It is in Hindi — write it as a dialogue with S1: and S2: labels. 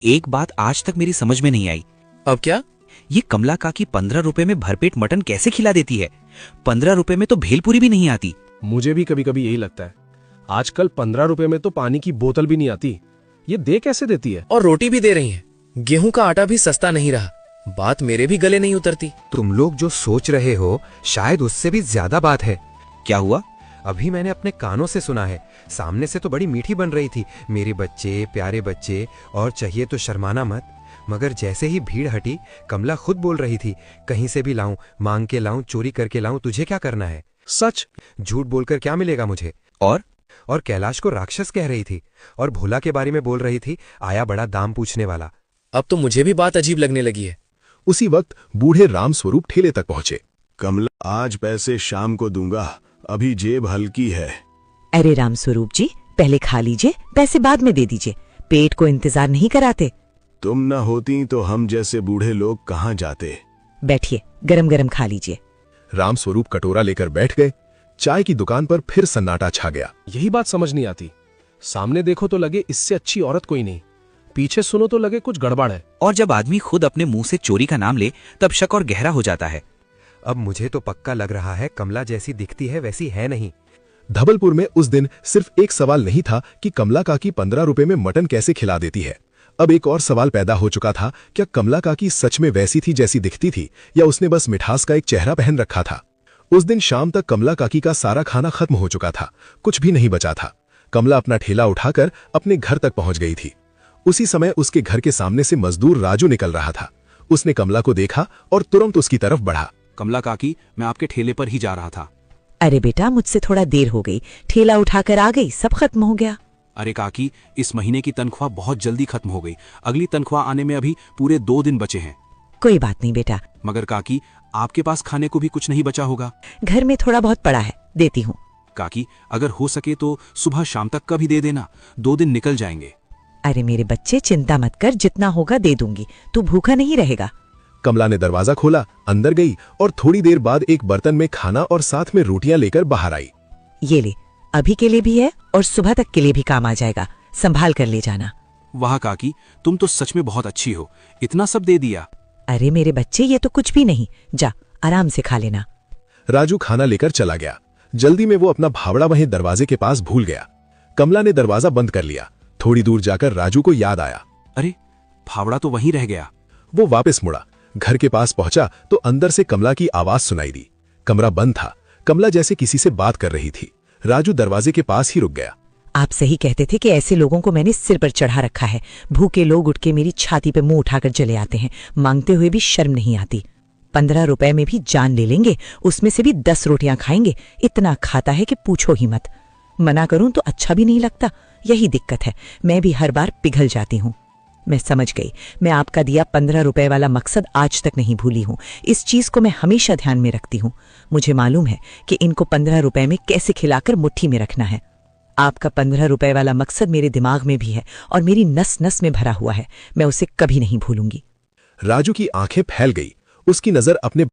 S1: एक बात आज तक मेरी समझ में नहीं आई।
S2: अब क्या?
S1: ये कमला काकी 15 रुपए में भरपेट मटन कैसे खिला देती है? 15 रुपए में तो भेलपुरी भी नहीं आती।
S3: मुझे भी कभी कभी यही लगता है। आजकल 15 रुपए में तो पानी की बोतल भी नहीं आती। ये दे कैसे देती है?
S2: और रोटी भी दे रही है। गेहूं का आटा भी सस्ता नहीं रहा। बात मेरे भी गले नहीं उतरती।
S4: तुम लोग जो सोच रहे हो शायद उससे भी ज्यादा बात है।
S1: क्या हुआ?
S4: अभी मैंने अपने कानों से सुना है। सामने से तो बड़ी मीठी बन रही थी, मेरे बच्चे, प्यारे बच्चे, और चाहिए तो शर्माना मत। मगर जैसे ही भीड़ हटी, कमला खुद बोल रही थी, कहीं से भी लाऊं, मांग के लाऊं, चोरी करके लाऊं, तुझे क्या करना है?
S3: सच?
S4: झूठ बोलकर क्या मिलेगा मुझे? और कैलाश को राक्षस कह रही थी, और भोला के बारे में बोल रही थी, आया बड़ा दाम पूछने वाला।
S2: अब तो मुझे भी बात अजीब लगने लगी है।
S5: उसी वक्त बूढ़े राम स्वरूप ठेले तक पहुंचे।
S6: कमला, आज पैसे शाम को दूंगा, अभी जेब हल्की है।
S7: अरे राम स्वरूप जी, पहले खा लीजिए, पैसे बाद में दे दीजिए। पेट को इंतजार नहीं कराते।
S6: तुम न होती तो हम जैसे बूढ़े लोग कहाँ जाते।
S7: बैठिए, गरम गरम खा लीजिए।
S5: राम स्वरूप कटोरा लेकर बैठ गए। चाय की दुकान पर फिर सन्नाटा छा गया।
S3: यही बात समझ नहीं आती। सामने देखो तो लगे इससे अच्छी औरत कोई नहीं, पीछे सुनो तो लगे कुछ गड़बड़ है।
S1: और जब आदमी खुद अपने मुंह से चोरी का नाम ले तब शक और गहरा हो जाता है।
S4: अब मुझे तो पक्का लग रहा है कमला जैसी दिखती है वैसी है नहीं।
S5: धबलपुर में उस दिन सिर्फ एक सवाल नहीं था कि कमला काकी 15 रुपए में मटन कैसे खिला देती है। अब एक और सवाल पैदा हो चुका था, क्या कमला काकी सच में वैसी थी जैसी दिखती थी, या उसने बस मिठास का एक चेहरा पहन रखा था? उस दिन शाम तक कमला काकी का सारा खाना खत्म हो चुका था, कुछ भी नहीं बचा था। कमला अपना ठेला उठाकर अपने घर तक पहुंच गई थी। उसी समय उसके घर के सामने से मजदूर राजू निकल रहा था। उसने कमला को देखा और तुरंत उसकी तरफ बढ़ा।
S8: कमला काकी, मैं आपके ठेले पर ही जा रहा था।
S7: अरे बेटा, मुझसे थोड़ा देर हो गई, ठेला उठाकर आ गई, सब खत्म हो गया।
S8: अरे काकी, इस महीने की तनख्वाह बहुत जल्दी खत्म हो गई। अगली तनख्वाह आने में अभी पूरे 2 दिन बचे हैं।
S7: कोई बात नहीं बेटा।
S8: मगर काकी, आपके पास खाने को भी कुछ नहीं बचा होगा।
S7: घर में थोड़ा बहुत पड़ा है, देती हूँ।
S8: काकी, अगर हो सके तो सुबह शाम तक का भी दे देना, 2 दिन निकल जाएंगे।
S7: अरे मेरे बच्चे, चिंता मत कर, जितना होगा दे दूंगी, तू भूखा नहीं रहेगा।
S5: कमला ने दरवाजा खोला, अंदर गई और थोड़ी देर बाद एक बर्तन में खाना और साथ में रोटियां लेकर बाहर आई।
S7: ये ले, अभी के लिए भी है और सुबह तक के लिए भी काम आ जाएगा, संभाल कर ले जाना।
S8: वाह काकी, तुम तो सच में बहुत अच्छी हो, इतना सब दे दिया।
S7: अरे मेरे बच्चे, ये तो कुछ भी नहीं, जा आराम से खा लेना।
S5: राजू खाना लेकर चला गया। जल्दी में वो अपना भावड़ा वहीं दरवाजे के पास भूल गया। कमला ने दरवाजा बंद कर लिया। थोड़ी दूर जाकर राजू को याद आया,
S8: अरे फावड़ा तो वहीं रह गया।
S5: वो वापस मुड़ा। घर के पास पहुंचा तो अंदर से कमला की आवाज सुनाई दी। कमरा बंद था। कमला जैसे किसी से बात कर रही थी। राजू दरवाजे के पास ही रुक गया।
S7: आप सही कहते थे कि ऐसे लोगों को मैंने सिर पर चढ़ा रखा है। भूखे लोग उठ के मेरी छाती पे मुंह उठाकर चले आते हैं, मांगते हुए भी शर्म नहीं आती। 15 रुपए में भी जान ले लेंगे, उसमें से भी 10 रोटियां खाएंगे। इतना खाता है कि पूछो ही मत। मना करूं तो अच्छा भी नहीं लगता। यही दिक्कत है, मैं भी हर बार पिघल जाती हूं। मैं समझ गई, मैं आपका दिया 15 रुपए वाला मकसद आज तक नहीं भूली हूं। इस चीज को मैं हमेशा ध्यान में रखती हूं। मुझे मालूम है कि इनको 15 रुपए में कैसे खिलाकर मुट्ठी में रखना है। आपका 15 रुपए वाला मकसद मेरे दिमाग में भी है और मेरी नस नस में भरा हुआ है। मैं उसे कभी नहीं भूलूंगी।
S5: राजू की आंखें फैल गई। उसकी नजर अपने